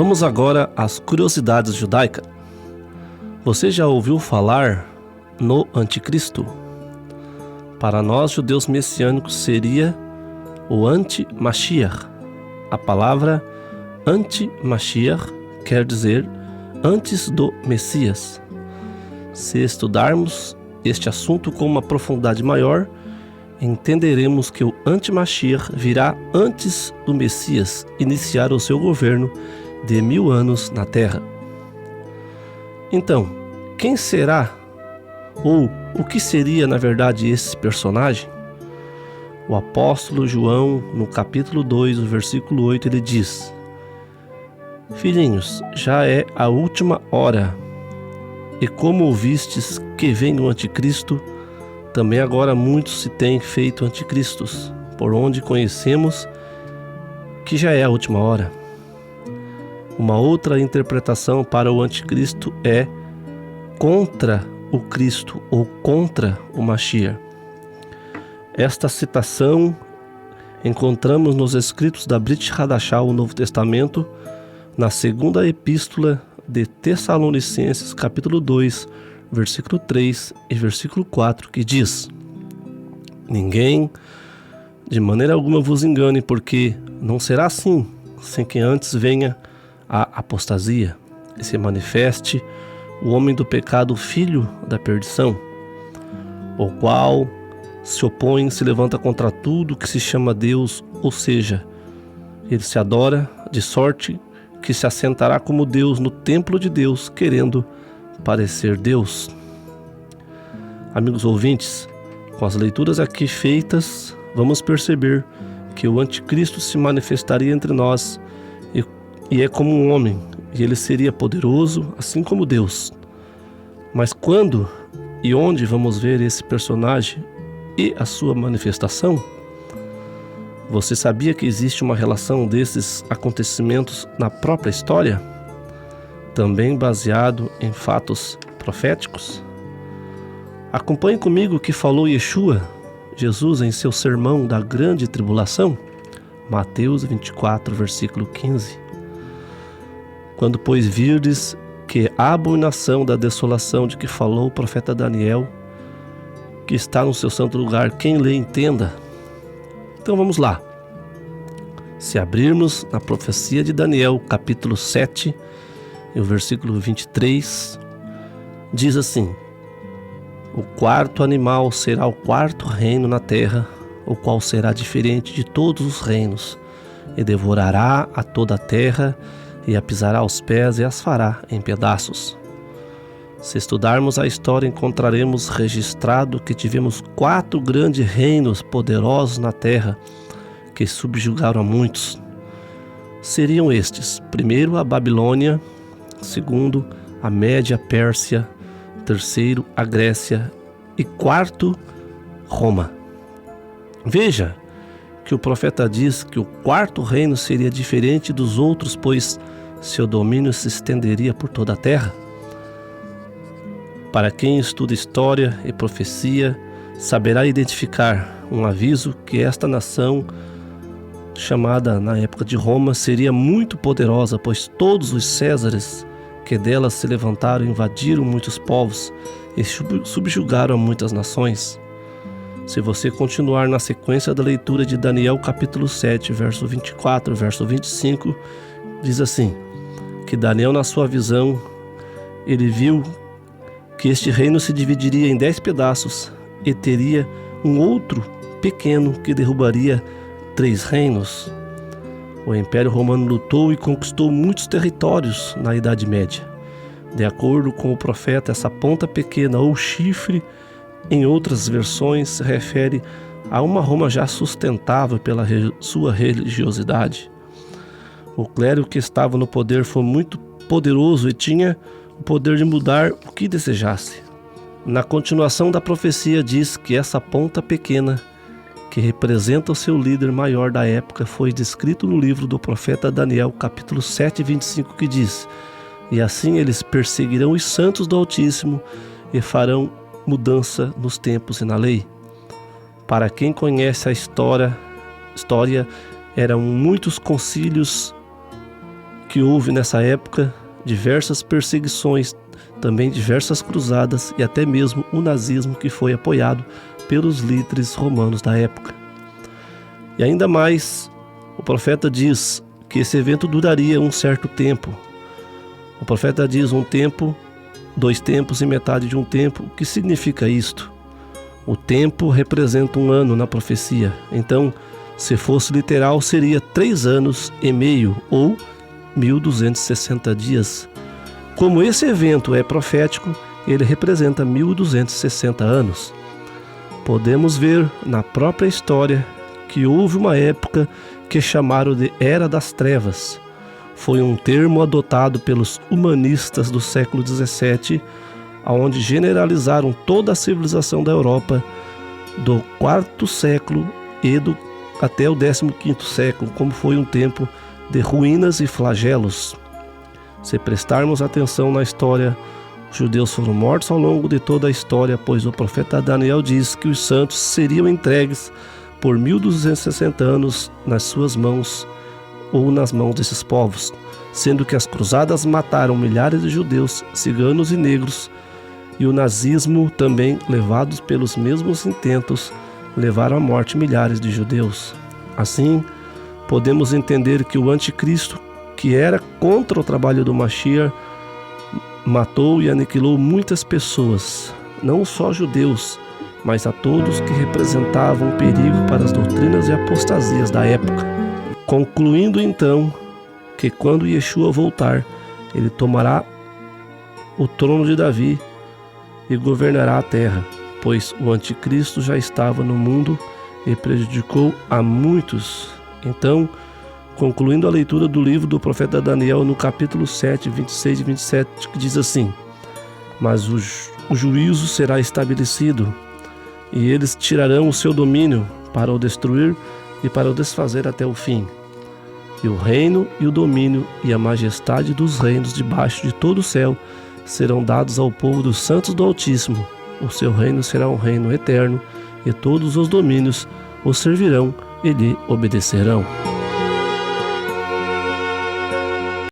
Vamos agora às curiosidades judaicas. Você já ouviu falar no Anticristo? Para nós, judeus messiânicos, seria o anti-Mashiach. A palavra anti-Mashiach quer dizer antes do Messias. Se estudarmos este assunto com uma profundidade maior, entenderemos que o anti-Mashiach virá antes do Messias iniciar o seu governo de 1000 anos na Terra. Então, quem será ou o que seria na verdade esse personagem? O apóstolo João, no capítulo 2, o versículo 8, ele diz: Filhinhos, já é a última hora, e como ouvistes que vem o anticristo, também agora muitos se têm feito anticristos, por onde conhecemos que já é a última hora. Uma outra interpretação para o anticristo é contra o Cristo ou contra o Mashiach. Esta citação encontramos nos escritos da Brit Hadashah, o Novo Testamento, na segunda epístola de Tessalonicenses, capítulo 2, versículo 3 e versículo 4, que diz: Ninguém de maneira alguma vos engane, porque não será assim, sem que antes venha a apostasia e se manifeste o homem do pecado, filho da perdição, o qual se opõe e se levanta contra tudo que se chama Deus, ou seja, ele se adora, de sorte que se assentará como Deus no templo de Deus, querendo parecer Deus. Amigos ouvintes, com as leituras aqui feitas, vamos perceber que o anticristo se manifestaria entre nós e é como um homem, e ele seria poderoso, assim como Deus. Mas quando e onde vamos ver esse personagem e a sua manifestação? Você sabia que existe uma relação desses acontecimentos na própria história? Também baseado em fatos proféticos? Acompanhe comigo o que falou Yeshua, Jesus, em seu sermão da grande tribulação, Mateus 24, versículo 15. Quando, pois, virdes que a abominação da desolação de que falou o profeta Daniel, que está no seu santo lugar, quem lê entenda. Então vamos lá. Se abrirmos na profecia de Daniel, capítulo 7, e o versículo 23, diz assim: O quarto animal será o quarto reino na terra, o qual será diferente de todos os reinos, e devorará a toda a terra, e a pisará aos pés e as fará em pedaços. Se estudarmos a história, encontraremos registrado que tivemos 4 grandes reinos poderosos na terra, que subjugaram a muitos. Seriam estes: primeiro, a Babilônia; segundo, a Média Pérsia; terceiro, a Grécia; e quarto, Roma. Veja que o profeta diz que o quarto reino seria diferente dos outros, pois seu domínio se estenderia por toda a terra. Para quem estuda história e profecia, saberá identificar um aviso que esta nação, chamada na época de Roma, seria muito poderosa, pois todos os Césares que delas se levantaram invadiram muitos povos e subjugaram muitas nações. Se você continuar na sequência da leitura de Daniel capítulo 7, verso 24, verso 25, diz assim, que Daniel, na sua visão, ele viu que este reino se dividiria em 10 pedaços e teria um outro pequeno que derrubaria 3 reinos. O Império Romano lutou e conquistou muitos territórios na Idade Média. De acordo com o profeta, essa ponta pequena ou chifre, em outras versões, se refere a uma Roma já sustentável pela sua religiosidade. O clero que estava no poder foi muito poderoso e tinha o poder de mudar o que desejasse. Na continuação da profecia diz que essa ponta pequena, que representa o seu líder maior da época, foi descrito no livro do profeta Daniel, capítulo 7, 25, que diz: E assim eles perseguirão os santos do Altíssimo e farão mudança nos tempos e na lei. Para quem conhece a história, eram muitos concílios que houve nessa época diversas perseguições, também diversas cruzadas e até mesmo o nazismo, que foi apoiado pelos líderes romanos da época. E ainda mais, o profeta diz que esse evento duraria um certo tempo. O profeta diz um tempo, 2 tempos e metade de um tempo. O que significa isto? O tempo representa um ano na profecia. Então, se fosse literal, seria 3 anos e meio ou 1260 dias. Como esse evento é profético, ele representa 1260 anos. Podemos ver na própria história que houve uma época que chamaram de Era das Trevas. Foi um termo adotado pelos humanistas do século XVII, onde generalizaram toda a civilização da Europa do 4º século e até o 15º século, como foi um tempo de ruínas e flagelos. Se prestarmos atenção na história, os judeus foram mortos ao longo de toda a história, pois o profeta Daniel diz que os santos seriam entregues por 1260 anos nas suas mãos ou nas mãos desses povos, sendo que as cruzadas mataram milhares de judeus, ciganos e negros, e o nazismo também, levados pelos mesmos intentos, levaram à morte milhares de judeus. Assim, podemos entender que o anticristo, que era contra o trabalho do Mashiach, matou e aniquilou muitas pessoas, não só judeus, mas a todos que representavam perigo para as doutrinas e apostasias da época. Concluindo então que quando Yeshua voltar, ele tomará o trono de Davi e governará a terra, pois o anticristo já estava no mundo e prejudicou a muitos. Então, concluindo a leitura do livro do profeta Daniel, no capítulo 7, 26 e 27, que diz assim: mas o juízo será estabelecido, e eles tirarão o seu domínio para o destruir e para o desfazer até o fim. E o reino e o domínio e a majestade dos reinos debaixo de todo o céu serão dados ao povo dos santos do Altíssimo. O seu reino será um reino eterno, e todos os domínios o servirão e lhe obedecerão.